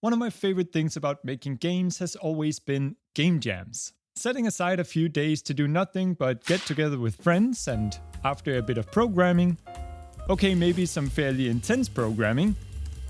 One of my favorite things about making games has always been game jams. Setting aside a few days to do nothing but get together with friends and, after a bit of programming, okay, maybe some fairly intense programming,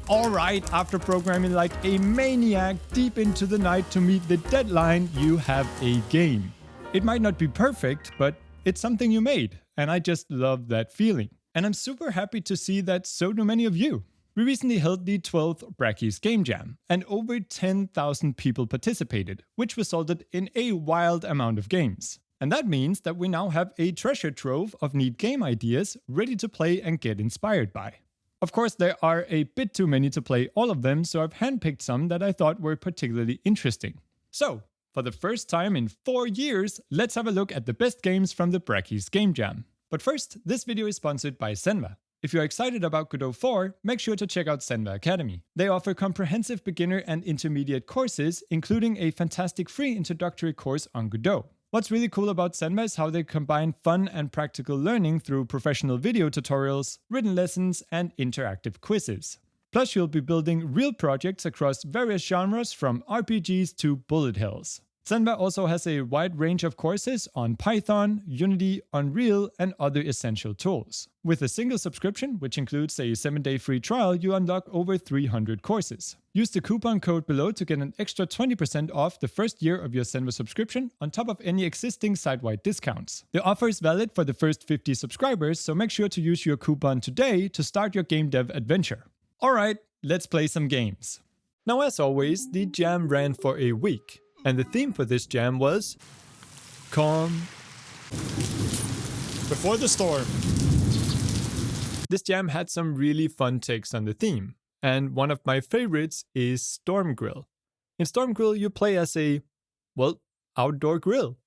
alright, after programming like a maniac deep into the night to meet the deadline, you have a game. It might not be perfect, but it's something you made, and I just love that feeling. And I'm super happy to see that so do many of you. We recently held the 12th Brackeys Game Jam, and over 10,000 people participated, which resulted in a wild amount of games. And that means that we now have a treasure trove of neat game ideas ready to play and get inspired by. Of course, there are a bit too many to play all of them, so I've handpicked some that I thought were particularly interesting. So, for the first time in 4 years, let's have a look at the best games from the Brackeys Game Jam. But first, this video is sponsored by Senva. If you're excited about Godot 4, make sure to check out Senva Academy. They offer comprehensive beginner and intermediate courses, including a fantastic free introductory course on Godot. What's really cool about Senva is how they combine fun and practical learning through professional video tutorials, written lessons, and interactive quizzes. Plus, you'll be building real projects across various genres from RPGs to bullet hells. Senva also has a wide range of courses on Python, Unity, Unreal, and other essential tools. With a single subscription, which includes a 7-day free trial, you unlock over 300 courses. Use the coupon code below to get an extra 20% off the first year of your Senva subscription, on top of any existing site-wide discounts. The offer is valid for the first 50 subscribers, so make sure to use your coupon today to start your game dev adventure. Alright, let's play some games. Now, as always, the jam ran for a week. And the theme for this jam was calm before the storm. This jam had some really fun takes on the theme, and one of my favorites is Storm Grill. In Storm Grill, you play as a, well, outdoor grill.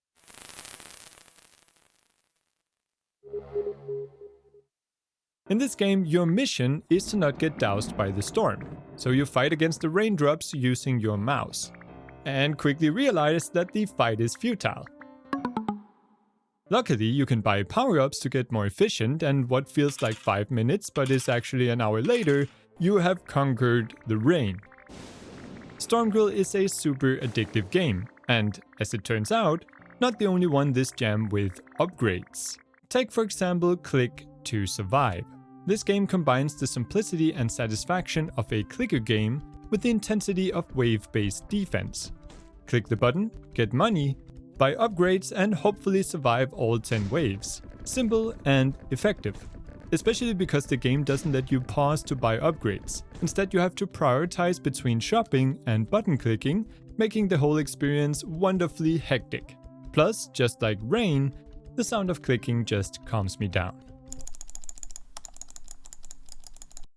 In this game, your mission is to not get doused by the storm, so you fight against the raindrops using your mouse. And quickly realize that the fight is futile. Luckily, you can buy power-ups to get more efficient, and what feels like 5 minutes but is actually an hour later, you have conquered the rain. Stormgrill is a super addictive game, and as it turns out, not the only one this jam with upgrades. Take for example Click to Survive. This game combines the simplicity and satisfaction of a clicker game with the intensity of wave-based defense. Click the button, get money, buy upgrades, and hopefully survive all 10 waves. Simple and effective. Especially because the game doesn't let you pause to buy upgrades. Instead, you have to prioritize between shopping and button clicking, making the whole experience wonderfully hectic. Plus, just like rain, the sound of clicking just calms me down.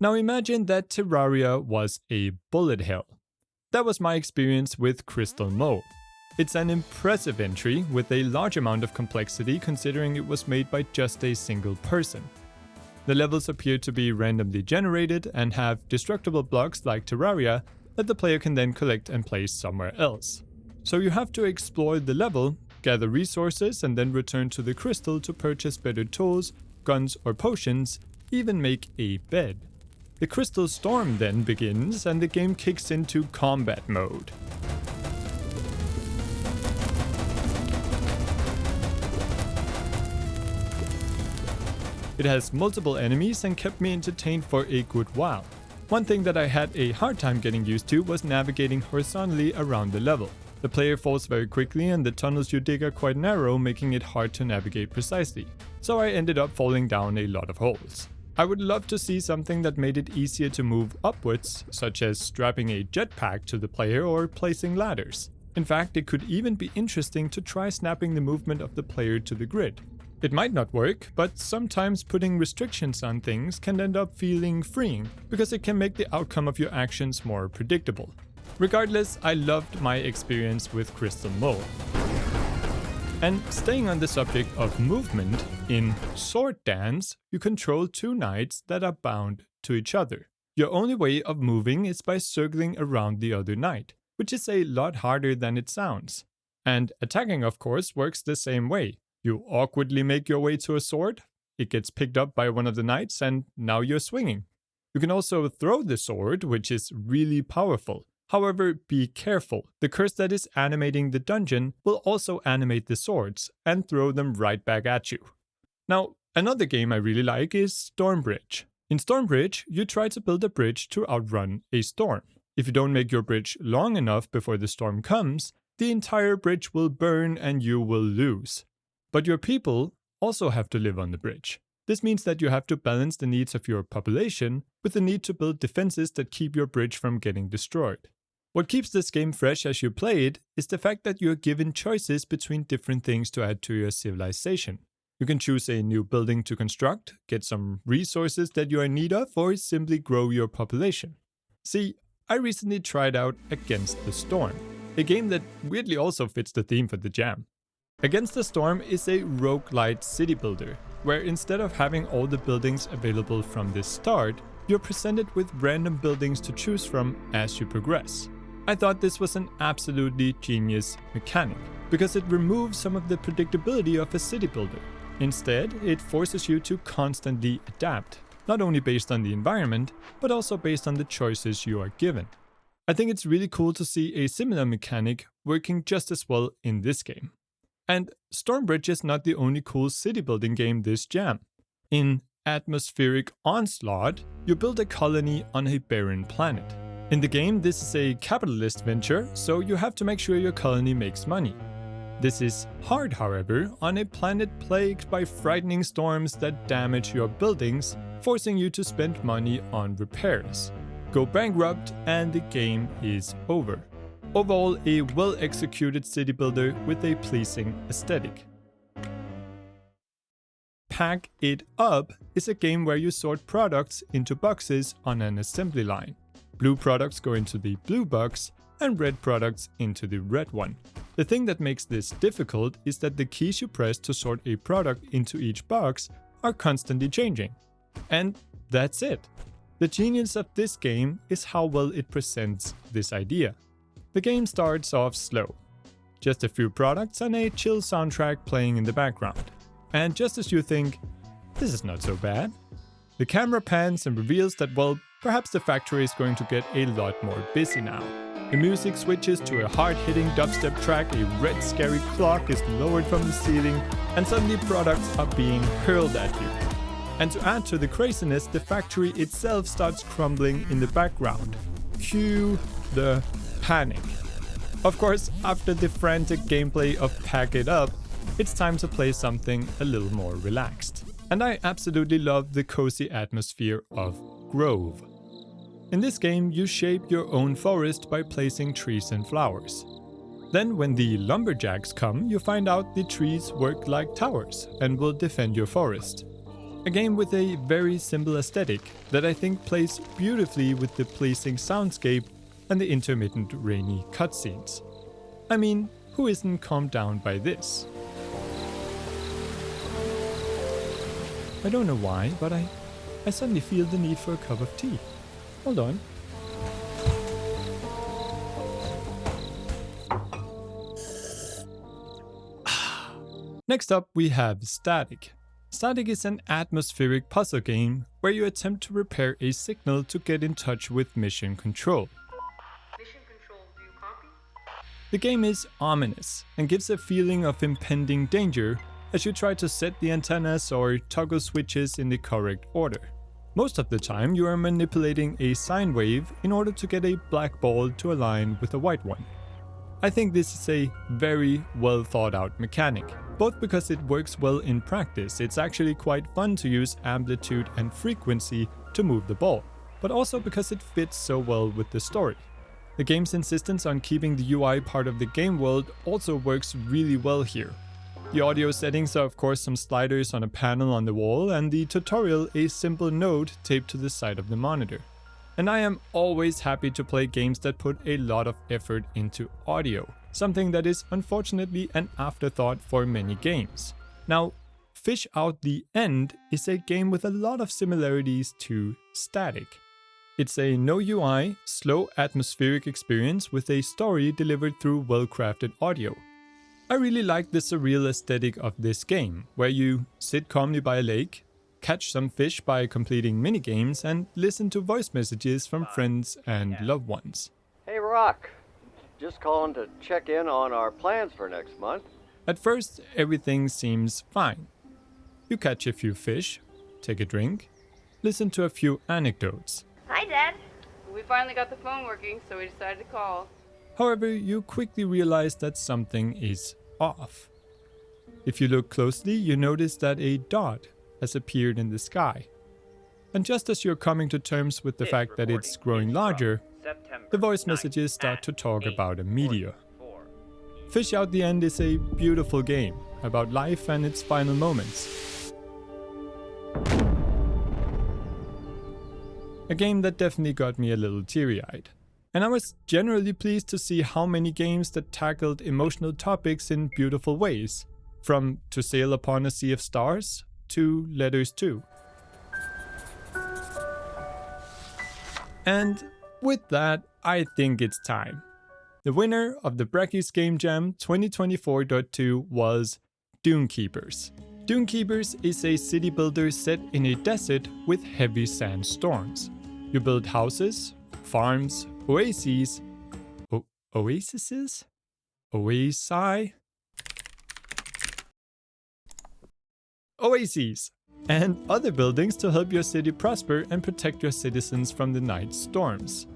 Now imagine that Terraria was a bullet hell. That was my experience with Crystal Mole. It's an impressive entry with a large amount of complexity considering it was made by just a single person. The levels appear to be randomly generated and have destructible blocks like Terraria that the player can then collect and place somewhere else. So you have to explore the level, gather resources, and then return to the crystal to purchase better tools, guns or potions, even make a bed. The crystal storm then begins and the game kicks into combat mode. It has multiple enemies and kept me entertained for a good while. One thing that I had a hard time getting used to was navigating horizontally around the level. The player falls very quickly and the tunnels you dig are quite narrow, making it hard to navigate precisely. So I ended up falling down a lot of holes. I would love to see something that made it easier to move upwards, such as strapping a jetpack to the player or placing ladders. In fact, it could even be interesting to try snapping the movement of the player to the grid. It might not work, but sometimes putting restrictions on things can end up feeling freeing, because it can make the outcome of your actions more predictable. Regardless, I loved my experience with Crystal Mole. And staying on the subject of movement, in Sword Dance, you control two knights that are bound to each other. Your only way of moving is by circling around the other knight, which is a lot harder than it sounds. And attacking, of course, works the same way. You awkwardly make your way to a sword, it gets picked up by one of the knights, and now you're swinging. You can also throw the sword, which is really powerful. However, be careful. The curse that is animating the dungeon will also animate the swords and throw them right back at you. Now, another game I really like is Stormbridge. In Stormbridge, you try to build a bridge to outrun a storm. If you don't make your bridge long enough before the storm comes, the entire bridge will burn and you will lose. But your people also have to live on the bridge. This means that you have to balance the needs of your population with the need to build defenses that keep your bridge from getting destroyed. What keeps this game fresh as you play it is the fact that you are given choices between different things to add to your civilization. You can choose a new building to construct, get some resources that you are in need of, or simply grow your population. See, I recently tried out Against the Storm, a game that weirdly also fits the theme for the jam. Against the Storm is a roguelite city builder, where instead of having all the buildings available from the start, you're presented with random buildings to choose from as you progress. I thought this was an absolutely genius mechanic, because it removes some of the predictability of a city builder. Instead, it forces you to constantly adapt, not only based on the environment, but also based on the choices you are given. I think it's really cool to see a similar mechanic working just as well in this game. And Stormbridge is not the only cool city building game this jam. In Atmospheric Onslaught, you build a colony on a barren planet. In the game, this is a capitalist venture, so you have to make sure your colony makes money. This is hard, however, on a planet plagued by frightening storms that damage your buildings, forcing you to spend money on repairs. Go bankrupt and the game is over. Overall, a well-executed city builder with a pleasing aesthetic. Pack It Up is a game where you sort products into boxes on an assembly line. Blue products go into the blue box and red products into the red one. The thing that makes this difficult is that the keys you press to sort a product into each box are constantly changing. And that's it. The genius of this game is how well it presents this idea. The game starts off slow. Just a few products and a chill soundtrack playing in the background. And just as you think, this is not so bad, the camera pans and reveals that, well, perhaps the factory is going to get a lot more busy now. The music switches to a hard-hitting dubstep track, a red scary clock is lowered from the ceiling, and suddenly products are being hurled at you. And to add to the craziness, the factory itself starts crumbling in the background. Cue the panic. Of course, after the frantic gameplay of Pack It Up, it's time to play something a little more relaxed. And I absolutely love the cozy atmosphere of Grove. In this game, you shape your own forest by placing trees and flowers. Then when the lumberjacks come, you find out the trees work like towers and will defend your forest. A game with a very simple aesthetic that I think plays beautifully with the pleasing soundscape and the intermittent rainy cutscenes. I mean, who isn't calmed down by this? I don't know why, but I suddenly feel the need for a cup of tea. Hold on. Next up we have Static. Static is an atmospheric puzzle game where you attempt to repair a signal to get in touch with Mission Control. Mission Control, do you copy? The game is ominous and gives a feeling of impending danger as you try to set the antennas or toggle switches in the correct order. Most of the time you are manipulating a sine wave in order to get a black ball to align with a white one. I think this is a very well thought out mechanic. Both because it works well in practice, it's actually quite fun to use amplitude and frequency to move the ball, but also because it fits so well with the story. The game's insistence on keeping the UI part of the game world also works really well here. The audio settings are of course some sliders on a panel on the wall, and the tutorial a simple note taped to the side of the monitor. And I am always happy to play games that put a lot of effort into audio, something that is unfortunately an afterthought for many games. Now, Fish Out the End is a game with a lot of similarities to Static. It's a no UI, slow atmospheric experience with a story delivered through well-crafted audio. I really like the surreal aesthetic of this game, where you sit calmly by a lake, catch some fish by completing minigames, and listen to voice messages from friends and loved ones. Hey rock. Just calling to check in on our plans for next month. At first, everything seems fine. You catch a few fish, take a drink, listen to a few anecdotes. Hi, Dad. We finally got the phone working, so we decided to call. However, you quickly realize that something is off. If you look closely, you notice that a dot has appeared in the sky. And just as you're coming to terms with the fact that it's growing larger, the voice messages start to talk about a meteor. Fish Out the End is a beautiful game about life and its final moments. A game that definitely got me a little teary-eyed. And I was generally pleased to see how many games that tackled emotional topics in beautiful ways, from To Sail Upon a Sea of Stars to Letters 2. And with that, I think it's time. The winner of the Brackeys Game Jam 2024.2 was Dune Keepers. Dune Keepers is a city builder set in a desert with heavy sandstorms. You build houses, farms, oases, oases, and other buildings to help your city prosper and protect your citizens from the night storms.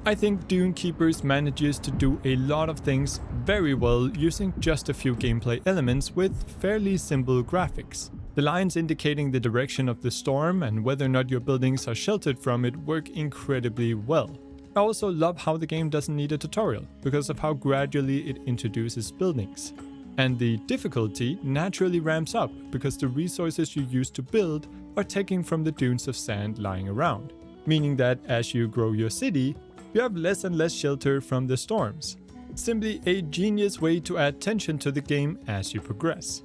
I think Dune Keepers manages to do a lot of things very well using just a few gameplay elements with fairly simple graphics. The lines indicating the direction of the storm and whether or not your buildings are sheltered from it work incredibly well. I also love how the game doesn't need a tutorial because of how gradually it introduces buildings. And the difficulty naturally ramps up because the resources you use to build are taken from the dunes of sand lying around, meaning that as you grow your city, you have less and less shelter from the storms. Simply a genius way to add tension to the game as you progress.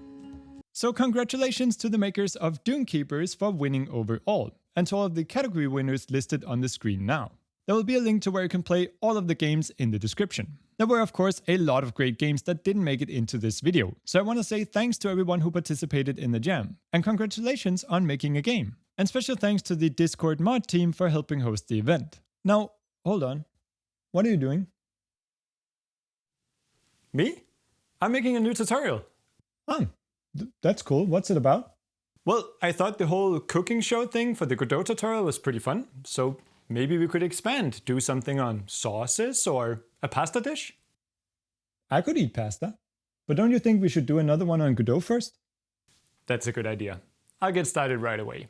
So congratulations to the makers of Dune Keepers for winning overall, and to all of the category winners listed on the screen now. There will be a link to where you can play all of the games in the description. There were of course a lot of great games that didn't make it into this video, so I want to say thanks to everyone who participated in the jam, and congratulations on making a game. And special thanks to the Discord mod team for helping host the event. Now, hold on. What are you doing? Me? I'm making a new tutorial. Oh, that's cool. What's it about? Well, I thought the whole cooking show thing for the Godot tutorial was pretty fun, so maybe we could expand, do something on sauces or a pasta dish? I could eat pasta, but don't you think we should do another one on Godot first? That's a good idea. I'll get started right away.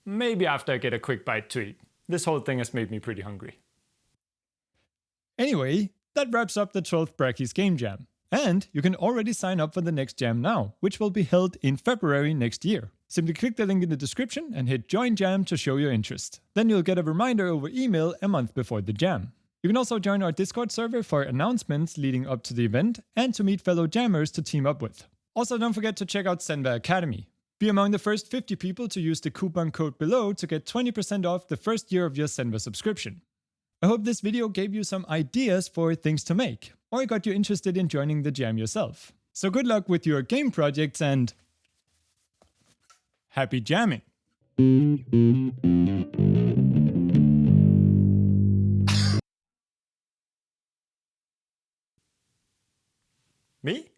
Maybe after I get a quick bite to eat. This whole thing has made me pretty hungry. Anyway, that wraps up the 12th Brackeys Game Jam. And you can already sign up for the next jam now, which will be held in February next year. Simply click the link in the description and hit Join Jam to show your interest. Then you'll get a reminder over email a month before the jam. You can also join our Discord server for announcements leading up to the event and to meet fellow jammers to team up with. Also, don't forget to check out Senva Academy. Be among the first 50 people to use the coupon code below to get 20% off the first year of your Senva subscription. I hope this video gave you some ideas for things to make, or got you interested in joining the jam yourself. So good luck with your game projects and happy jamming! Me?